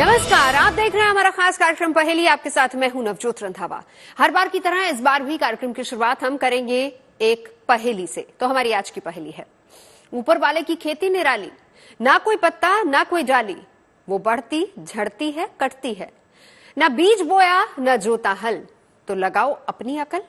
नमस्कार, आप देख रहे हैं हमारा खास कार्यक्रम पहेली। आपके साथ मैं हूं नवजोत रंधावा। हर बार की तरह इस बार भी कार्यक्रम की शुरुआत हम करेंगे एक पहेली से। तो हमारी आज की पहेली है, ऊपर वाले की खेती निराली, ना कोई पत्ता ना कोई डाली, वो बढ़ती झड़ती है कटती है, ना बीज बोया ना जोता हल, तो लगाओ अपनी अकल।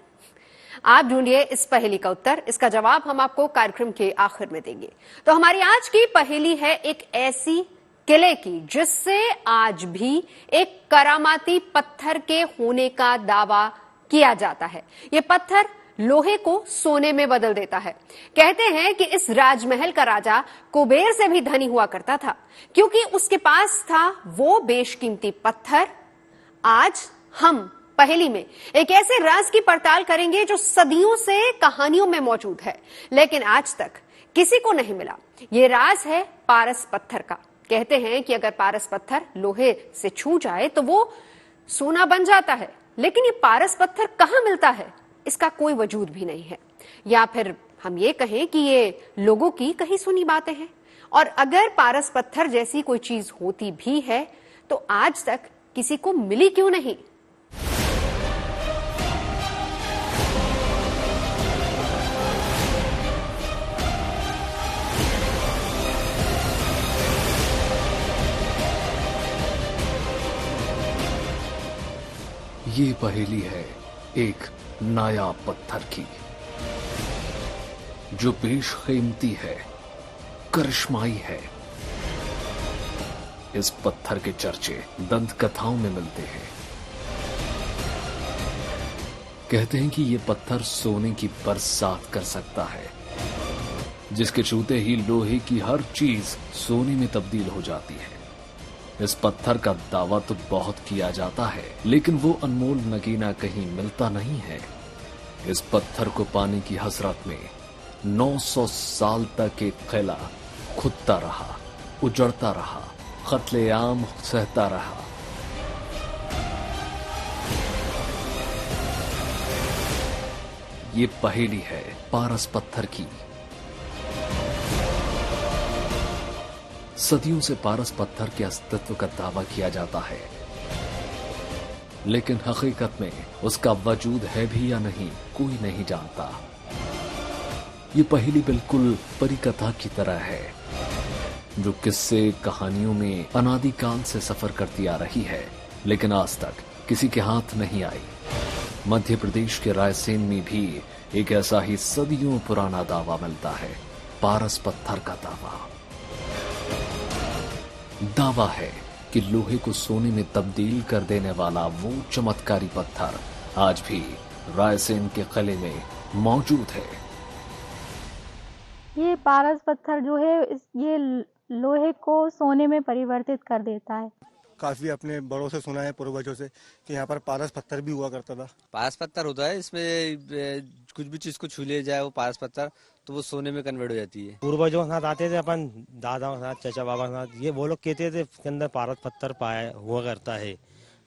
आप ढूंढिए इस पहेली का उत्तर। इसका जवाब हम आपको कार्यक्रम के आखिर में देंगे। तो हमारी आज की पहेली है एक ऐसी किले की जिससे आज भी एक करामाती पत्थर के होने का दावा किया जाता है। यह पत्थर लोहे को सोने में बदल देता है। कहते हैं कि इस राजमहल का राजा कुबेर से भी धनी हुआ करता था, क्योंकि उसके पास था वो बेशकीमती पत्थर। आज हम पहेली में एक ऐसे राज की पड़ताल करेंगे जो सदियों से कहानियों में मौजूद है, लेकिन आज तक किसी को नहीं मिला। यह राज है पारस पत्थर का। कहते हैं कि अगर पारस पत्थर लोहे से छू जाए तो वो सोना बन जाता है, लेकिन ये पारस पत्थर कहां मिलता है, इसका कोई वजूद भी नहीं है। या फिर हम ये कहें कि ये लोगों की कही सुनी बातें हैं। और अगर पारस पत्थर जैसी कोई चीज होती भी है तो आज तक किसी को मिली क्यों नहीं। ये पहेली है एक नायाब पत्थर की, जो बेशकीमती है, करिश्माई है। इस पत्थर के चर्चे दंत कथाओं में मिलते हैं। कहते हैं कि ये पत्थर सोने की बरसात कर सकता है, जिसके छूते ही लोहे की हर चीज सोने में तब्दील हो जाती है। इस पत्थर का दावा तो बहुत किया जाता है, लेकिन वो अनमोल नगीना कहीं मिलता नहीं है। इस पत्थर को पाने की हसरत में 900 साल तक एक किला खुदता रहा, उजड़ता रहा, कत्लेआम सहता रहा। ये पहेली है पारस पत्थर की। सदियों से पारस पत्थर के अस्तित्व का दावा किया जाता है, लेकिन हकीकत में उसका वजूद है भी या नहीं, कोई नहीं जानता। ये पहेली बिल्कुल परिकथा की तरह है, जो किस्से कहानियों में अनादिकाल से सफर करती आ रही है, लेकिन आज तक किसी के हाथ नहीं आई। मध्य प्रदेश के रायसेन में भी एक ऐसा ही सदियों पुराना दावा मिलता है, पारस पत्थर का दावा है कि लोहे को सोने में तब्दील कर देने वाला वो चमत्कारी पत्थर आज भी रायसेन के किले में मौजूद है। ये पारस पत्थर जो है ये लोहे को सोने में परिवर्तित कर देता है। काफी अपने बड़ों से सुना है, पूर्वजों से, कि यहाँ पर पारस पत्थर भी हुआ करता था। पारस पत्थर होता है, इसमें कुछ भी चीज को छू ले जाए वो पारस पत्थर, तो वो सोने में कन्वर्ट हो जाती है। पूर्वजों के साथ आते थे, अपन दादा के साथ, चाचा बाबा के साथ, ये वो लोग कहते थे इसके अंदर पारस पत्थर पाया हुआ करता है,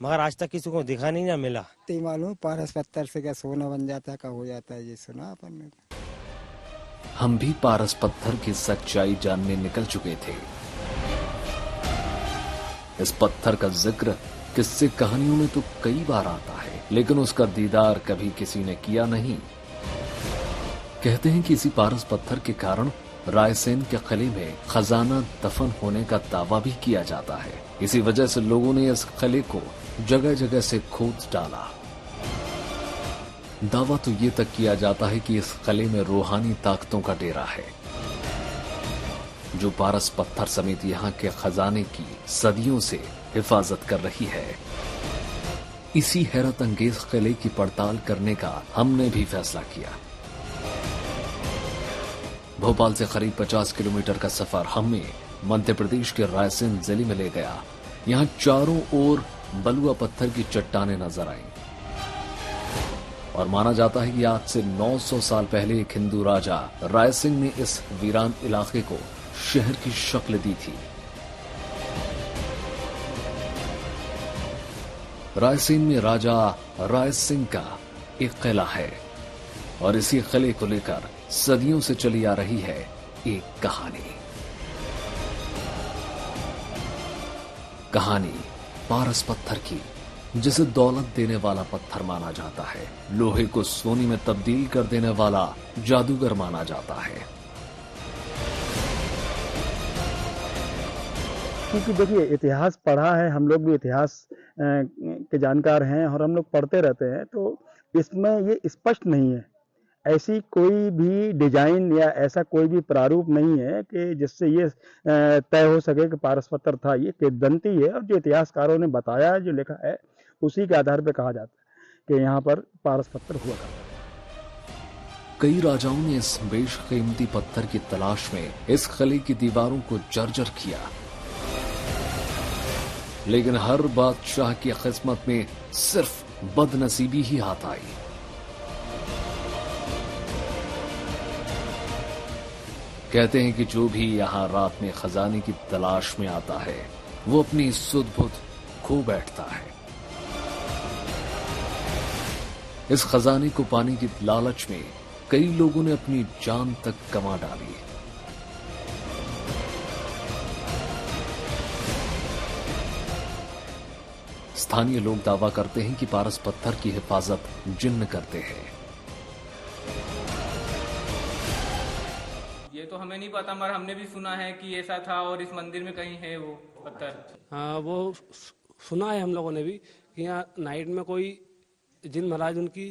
मगर आज तक किसी को दिखा नहीं ना मिला। मालूम पारस पत्थर से क्या सोना बन जाता है, क्या हो जाता है, ये सुना अपन ने। हम भी पारस पत्थर की सच्चाई जानने निकल चुके थे। इस पत्थर का जिक्र किस्से कहानियों में तो कई बार आता है, लेकिन उसका दीदार कभी किसी ने किया नहीं। कहते हैं कि इसी पारस पत्थर के कारण रायसेन के किले में खजाना दफन होने का दावा भी किया जाता है। इसी वजह से लोगों ने इस किले को जगह जगह से खोद डाला। दावा तो ये तक किया जाता है कि इस किले में रूहानी ताकतों का डेरा है, जो पारस पत्थर समेत यहाँ के खजाने की सदियों से हिफाजत कर रही है। इसी हैरत अंगेज किले की पड़ताल करने का हमने भी फैसला किया। भोपाल से करीब 50 किलोमीटर का सफर हमें मध्य प्रदेश के रायसेन जिले में ले गया। यहाँ चारों ओर बलुआ पत्थर की चट्टानें नजर आईं और माना जाता है कि आज से 900 साल पहले एक हिंदू राजा रायसेन ने इस वीरान इलाके को शहर की शक्ल दी थी। रायसेन में राजा राय सिंह का एक किला है और इसी किले को लेकर सदियों से चली आ रही है एक कहानी पारस पत्थर की, जिसे दौलत देने वाला पत्थर माना जाता है। लोहे को सोने में तब्दील कर देने वाला जादूगर माना जाता है। क्योंकि देखिए इतिहास पढ़ा है, हम लोग भी इतिहास के जानकार हैं और हम लोग पढ़ते रहते हैं, तो इसमें ये स्पष्ट नहीं है, ऐसी कोई भी डिजाइन या ऐसा कोई भी प्रारूप नहीं है कि जिससे ये तय हो सके कि पारस पत्थर था। ये किंवदंती है और जो इतिहासकारों ने बताया है, जो लिखा है, उसी के आधार पर कहा जाता है कि यहाँ पर पारस पत्थर हुआ करता है। कई राजाओं ने इस बेशकीमती पत्थर की तलाश में इस किले की दीवारों को जर्जर किया, लेकिन हर बादशाह की किस्मत में सिर्फ बदनसीबी ही हाथ आई। कहते हैं कि जो भी यहां रात में खजाने की तलाश में आता है, वो अपनी सुध-बुध खो बैठता है। इस खजाने को पाने की लालच में कई लोगों ने अपनी जान तक गंवा डाली। स्थानीय लोग दावा करते हैं कि पारस पत्थर की हिफाजत जिन्न करते हैं। ये तो हमें नहीं पता, मगर हमने भी सुना है कि ऐसा था और इस मंदिर में कहीं है वो पत्थर। हाँ, वो सुना है हम लोगों ने भी कि यहाँ नाइट में कोई जिन महाराज उनकी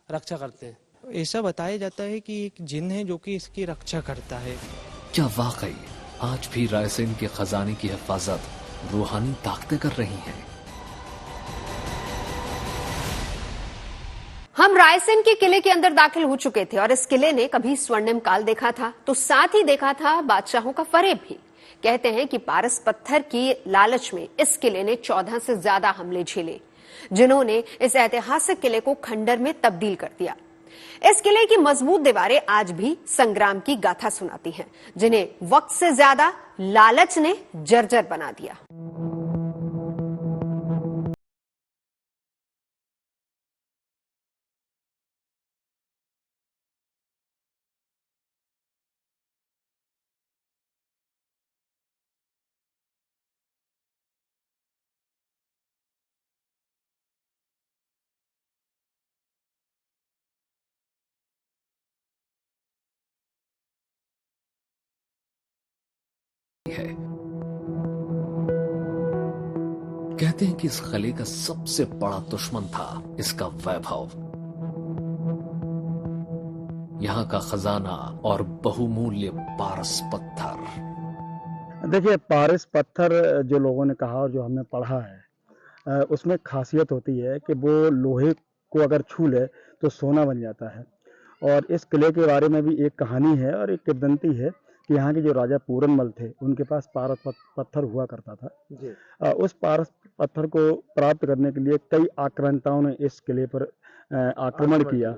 रक्षा करते हैं। ऐसा बताया जाता है कि एक जिन है जो कि इसकी रक्षा करता है। क्या वाकई आज भी रायसेन के खजाने की हिफाजत रूहानी ताकतें कर रही हैं? हम रायसेन के किले के अंदर दाखिल हो चुके थे और इस किले ने कभी स्वर्णिम काल देखा था, तो साथ ही देखा था बादशाहों का फरेब भी। कहते हैं कि पारस पत्थर की लालच में इस किले ने 14 से ज्यादा हमले झेले, जिन्होंने इस ऐतिहासिक किले को खंडर में तब्दील कर दिया। इस किले की मजबूत दीवारें आज भी संग्राम की गाथा सुनाती हैं, जिन्हें वक्त से ज्यादा लालच ने जर्जर बना दिया। है। कहते हैं कि इस किले का सबसे बड़ा दुश्मन था इसका वैभव, यहां का खजाना और बहुमूल्य पारस पत्थर। देखिए पारस पत्थर जो लोगों ने कहा और जो हमने पढ़ा है, उसमें खासियत होती है कि वो लोहे को अगर छू ले तो सोना बन जाता है। और इस किले के बारे में भी एक कहानी है और एक किंवदंती है कि यहाँ के जो राजा पूरनमल थे, उनके पास पारस पत्थर हुआ करता था जी। उस पारस पत्थर को प्राप्त करने के लिए कई आक्रांताओं ने इस किले पर आक्रमण किया,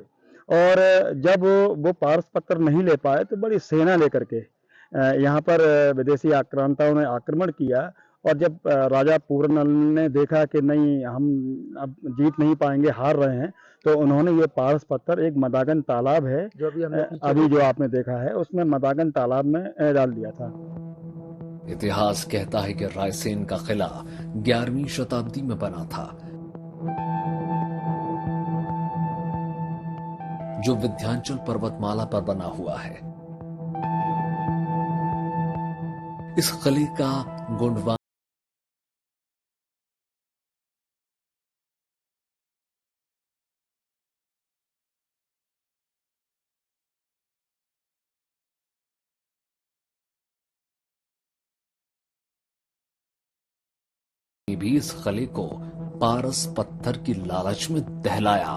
और जब वो पारस पत्थर नहीं ले पाए तो बड़ी सेना लेकर के यहाँ पर विदेशी आक्रांताओं ने आक्रमण किया। और जब राजा पूरनमल ने देखा कि नहीं, हम अब जीत नहीं पाएंगे, हार रहे हैं, तो उन्होंने ये पारस पत्थर, एक मदागन तालाब है जो अभी जो आपने देखा है, उसमें मदागन तालाब में डाल दिया था। इतिहास कहता है कि रायसेन का किला 11वीं शताब्दी में बना था, जो विंध्याचल पर्वतमाला पर बना हुआ है। इस किले का गुणवान भी इस किले को पारस पत्थर की लालच में दहलाया।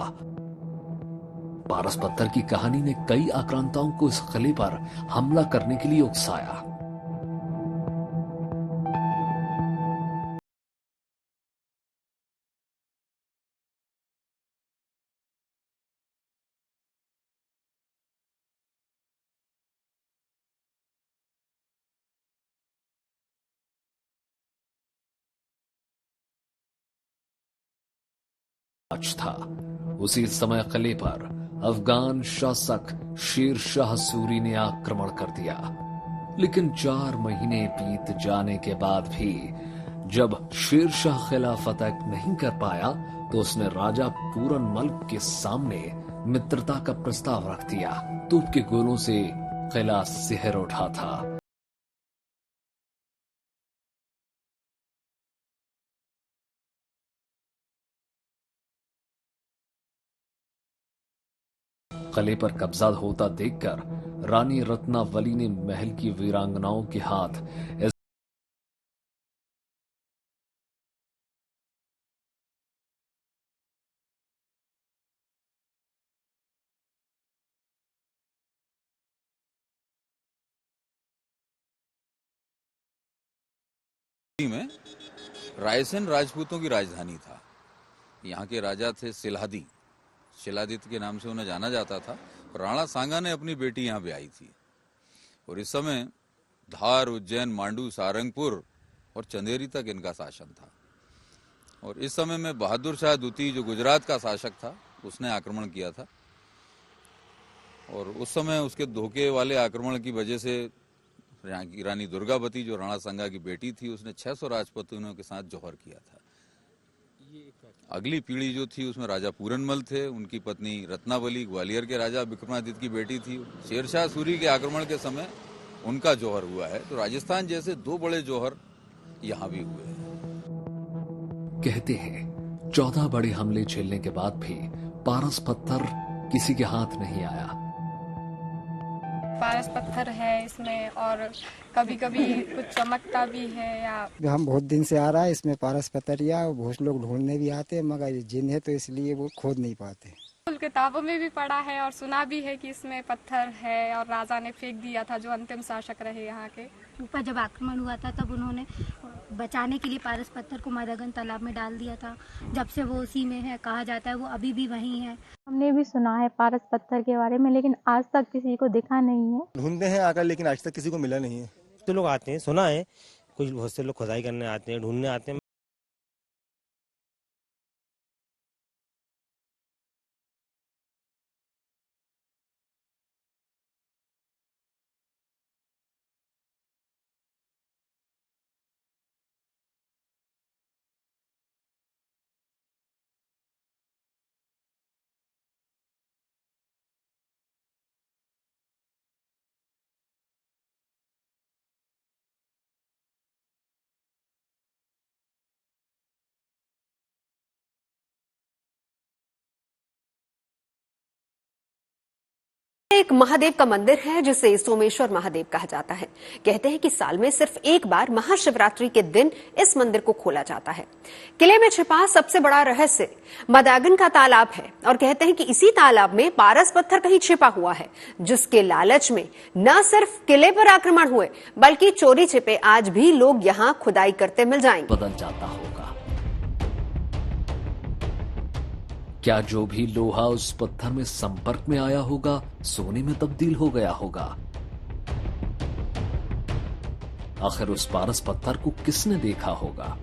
पारस पत्थर की कहानी ने कई आक्रांताओं को इस किले पर हमला करने के लिए उकसाया। था उसी समय किले पर अफगान शासक शेर शाह सूरी ने आक्रमण कर दिया, लेकिन 4 महीने बीत जाने के बाद भी जब शेरशाह किला फतह नहीं कर पाया तो उसने राजा पूरनमल के सामने मित्रता का प्रस्ताव रख दिया। तोप के गोलों से किला सिहर उठा था। किले पर कब्जा होता देखकर रानी रत्नावली ने महल की वीरांगनाओं के हाथ में रायसेन राजपूतों की राजधानी था। यहाँ के राजा थे सिलादी, शिलादित्य के नाम से उन्हें जाना जाता था। राणा सांगा ने अपनी बेटी यहाँ ब्याही थी और इस समय धार, उज्जैन, मांडू, सारंगपुर और चंदेरी तक इनका शासन था। और इस समय में बहादुर शाह द्वितीय जो गुजरात का शासक था उसने आक्रमण किया था और उस समय उसके धोखे वाले आक्रमण की वजह से यहाँ की रानी दुर्गावती जो राणा सांगा की बेटी थी उसने 600 राजपूतों के साथ जौहर किया था। अगली पीढ़ी जो थी उसमें राजा पूरनमल थे, उनकी पत्नी रत्नावली ग्वालियर के राजा विक्रमादित्य की बेटी थी। शेरशाह सूरी के आक्रमण के समय उनका जौहर हुआ है। तो राजस्थान जैसे 2 बड़े जौहर यहाँ भी हुए हैं। कहते हैं 14 बड़े हमले झेलने के बाद भी पारस पत्थर किसी के हाथ नहीं आया। पारस पत्थर है इसमें और कभी कभी कुछ चमकता भी है या हम बहुत दिन से आ रहा है इसमें पारस पत्थरिया, बहुत लोग ढूंढने भी आते हैं मगर ये जिन है तो इसलिए वो खोद नहीं पाते। किताबों में भी पढ़ा है और सुना भी है कि इसमें पत्थर है और राजा ने फेंक दिया था जो अंतिम शासक रहे यहाँ के। ऊपर जब आक्रमण हुआ था तब उन्होंने बचाने के लिए पारस पत्थर को मादागंज तालाब में डाल दिया था। जब से वो उसी में है, कहा जाता है वो अभी भी वहीं है। हमने भी सुना है पारस पत्थर के बारे में, लेकिन आज तक किसी को दिखा नहीं है। ढूंढते हैं आकर लेकिन आज तक किसी को मिला नहीं है। तो लोग आते हैं, सुना है, कुछ बहुत से लोग खुदाई करने आते हैं, ढूंढने आते हैं। एक महादेव का मंदिर है जिसे सोमेश्वर महादेव कहा जाता है। कहते हैं कि साल में सिर्फ एक बार महाशिवरात्रि के दिन इस मंदिर को खोला जाता है। किले में छिपा सबसे बड़ा रहस्य मदागन का तालाब है और कहते हैं कि इसी तालाब में पारस पत्थर कहीं छिपा हुआ है, जिसके लालच में न सिर्फ किले पर आक्रमण हुए बल्कि चोरी छिपे आज भी लोग यहाँ खुदाई करते मिल जाएंगे। बदल जाता होगा। क्या जो भी लोहा उस पत्थर में संपर्क में आया होगा सोने में तब्दील हो गया होगा? आखिर उस पारस पत्थर को किसने देखा होगा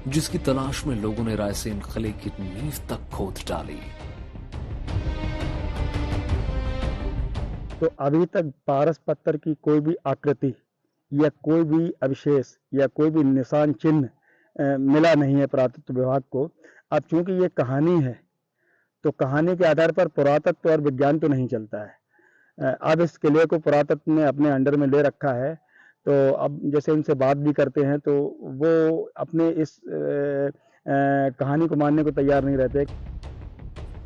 जिसकी तलाश में लोगों ने रायसेन किले की नींव तक खोद डाली? तो अभी तक पारस पत्थर की कोई भी आकृति या कोई भी अवशेष या कोई भी निशान चिन्ह मिला नहीं है पुरातत्व विभाग को। अब चूंकि ये कहानी है तो कहानी के आधार पर पुरातत्व और विज्ञान तो नहीं चलता है। अब इस किले को पुरातत्व ने अपने अंडर में ले रखा है, तो अब जैसे उनसे बात भी करते हैं तो वो अपने इस कहानी को मानने को तैयार नहीं रहते।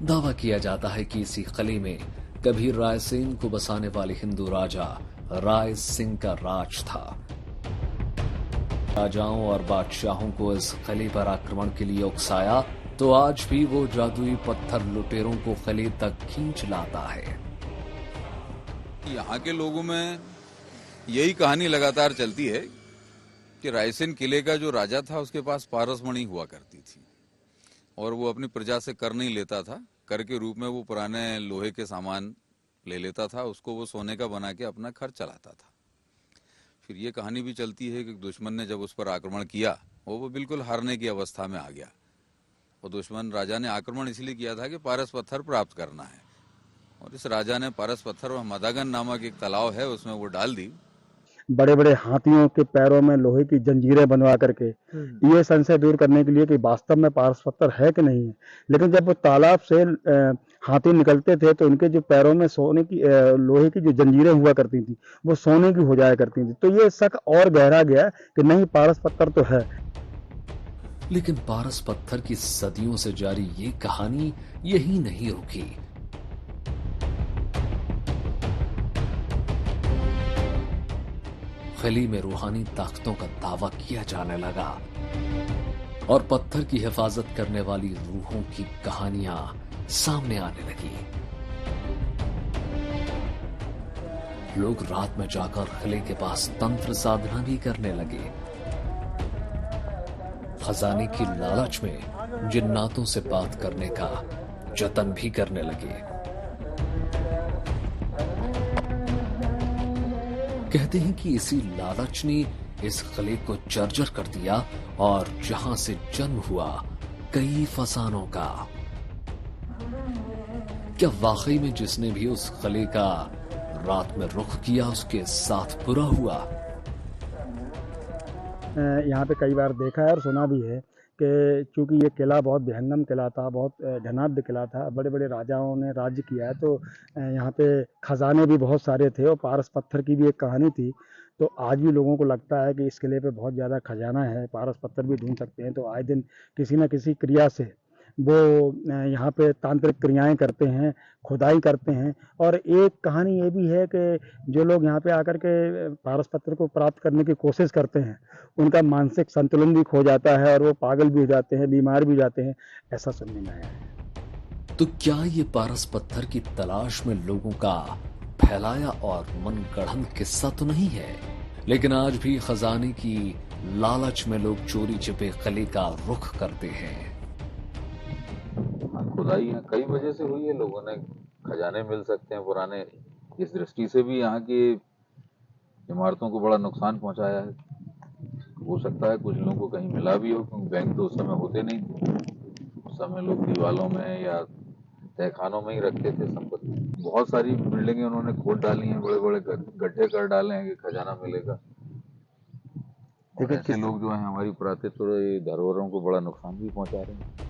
दावा किया जाता है कि इसी किले में कभी रायसेन को बसाने वाले हिंदू राजा राय सिंह का राज था। राजाओं और बादशाहों को इस किले पर आक्रमण के लिए उकसाया तो आज भी वो जादुई पत्थर लुटेरों को किले तक खींच लाता है। यहाँ के लोगों में यही कहानी लगातार चलती है कि रायसेन किले का जो राजा था उसके पास पारसमणि हुआ करती थी और वो अपनी प्रजा से कर नहीं लेता था। कर के रूप में वो पुराने लोहे के सामान ले लेता था, उसको वो सोने का बना के अपना खर्च चलाता था। फिर ये कहानी भी चलती है कि दुश्मन ने जब उस पर आक्रमण किया वो बिल्कुल हारने की अवस्था में आ गया और दुश्मन राजा ने आक्रमण इसलिए किया था कि पारस पत्थर प्राप्त करना है और इस राजा ने पारस पत्थर और मदागन नामक एक तालाब है उसमें वो डाल दी। बड़े बड़े हाथियों के पैरों में लोहे की जंजीरें बनवा करके, ये संशय दूर करने के लिए कि वास्तव में पारस पत्थर है कि नहीं है। लेकिन जब वो तालाब से हाथी निकलते थे तो उनके जो पैरों में सोने की लोहे की जो जंजीरें हुआ करती थी वो सोने की हो जाया करती थी। तो ये शक और गहरा गया कि नहीं, पारस पत्थर तो है। लेकिन पारस पत्थर की सदियों से जारी ये कहानी यही नहीं रुकी। खली में रूहानी ताकतों का दावा किया जाने लगा और पत्थर की हिफाजत करने वाली रूहों की कहानियां सामने आने लगी। लोग रात में जाकर खले के पास तंत्र साधना भी करने लगे। खजाने की लालच में जिन्नातों से बात करने का जतन भी करने लगे। कहते हैं कि इसी लालच ने इस किले को जर्जर कर दिया और जहां से जन्म हुआ कई फसानों का। क्या वाकई में जिसने भी उस किले का रात में रुख किया उसके साथ बुरा हुआ? यहाँ पे कई बार देखा है और सुना भी है कि चूंकि ये किला बहुत विहंगम किला था, बहुत धनाढ्य किला था, बड़े बड़े राजाओं ने राज्य किया है, तो यहाँ पे खजाने भी बहुत सारे थे और पारस पत्थर की भी एक कहानी थी। तो आज भी लोगों को लगता है कि इस किले पे बहुत ज़्यादा खजाना है, पारस पत्थर भी ढूंढ सकते हैं। तो आए दिन किसी न किसी क्रिया से वो यहाँ पे तांत्रिक क्रियाएं करते हैं, खुदाई करते हैं। और एक कहानी ये भी है कि जो लोग यहाँ पे आकर के पारस पत्थर को प्राप्त करने की कोशिश करते हैं उनका मानसिक संतुलन भी खो जाता है और वो पागल भी हो जाते हैं, बीमार भी हो जाते हैं, ऐसा सुनने में आया है। तो क्या ये पारस पत्थर की तलाश में लोगों का फैलाया और मनगढ़ंत किस्सा तो नहीं है? लेकिन आज भी खजाने की लालच में लोग चोरी छिपे किले का रुख करते हैं। खुदाई यहाँ कई वजह से हुई है, लोगों ने खजाने मिल सकते हैं पुराने, इस दृष्टि से भी यहाँ की इमारतों को बड़ा नुकसान पहुंचाया है। हो सकता है कुछ लोगों को कहीं मिला भी हो, क्योंकि बैंक तो उस समय होते नहीं थे। उस समय लोग दीवालों में या तहखानों में ही रखते थे संपत्ति। बहुत सारी बिल्डिंगें उन्होंने खोद डाली हैं, बड़े बड़े गड्ढे कर डाले हैं कि खजाना मिलेगा। और ऐसे लोग जो हैं हमारी पुरातत्व धरोहरों को बड़ा नुकसान भी पहुंचा रहे हैं।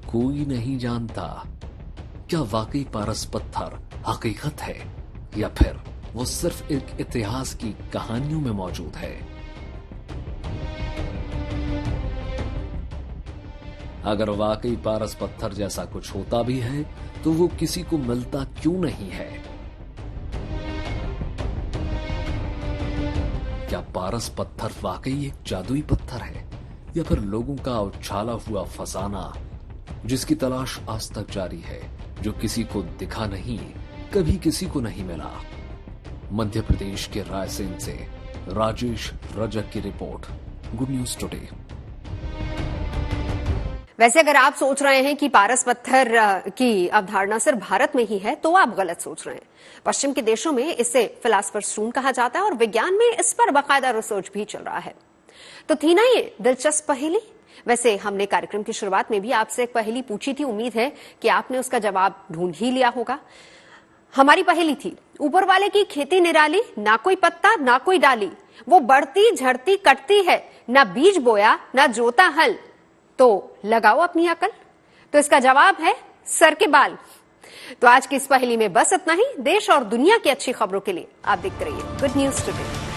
कोई नहीं जानता क्या वाकई पारस पत्थर हकीकत है या फिर वो सिर्फ एक इतिहास की कहानियों में मौजूद है। अगर वाकई पारस पत्थर जैसा कुछ होता भी है तो वो किसी को मिलता क्यों नहीं है? क्या पारस पत्थर वाकई एक जादुई पत्थर है या फिर लोगों का उछाला हुआ फसाना जिसकी तलाश आज तक जारी है, जो किसी को दिखा नहीं, कभी किसी को नहीं मिला? मध्य प्रदेश के रायसेन से राजेश रजक की रिपोर्ट, गुड न्यूज टुडे। वैसे अगर आप सोच रहे हैं कि पारस पत्थर की अवधारणा सिर्फ भारत में ही है तो आप गलत सोच रहे हैं। पश्चिम के देशों में इसे फिलासफर स्टोन कहा जाता है और विज्ञान में इस पर बाकायदा रिसर्च भी चल रहा है। तो थी ना ये दिलचस्प पहेली? वैसे हमने कार्यक्रम की शुरुआत में भी आपसे एक पहेली पूछी थी, उम्मीद है कि आपने उसका जवाब ढूंढ ही लिया होगा। हमारी पहेली थी, ऊपर वाले की खेती निराली, ना कोई पत्ता ना कोई डाली, वो बढ़ती झड़ती कटती है, ना बीज बोया ना जोता हल, तो लगाओ अपनी अकल। तो इसका जवाब है सर के बाल। तो आज की इस पहेली में बस इतना ही। देश और दुनिया की अच्छी खबरों के लिए आप देखते रहिए गुड न्यूज टुडे।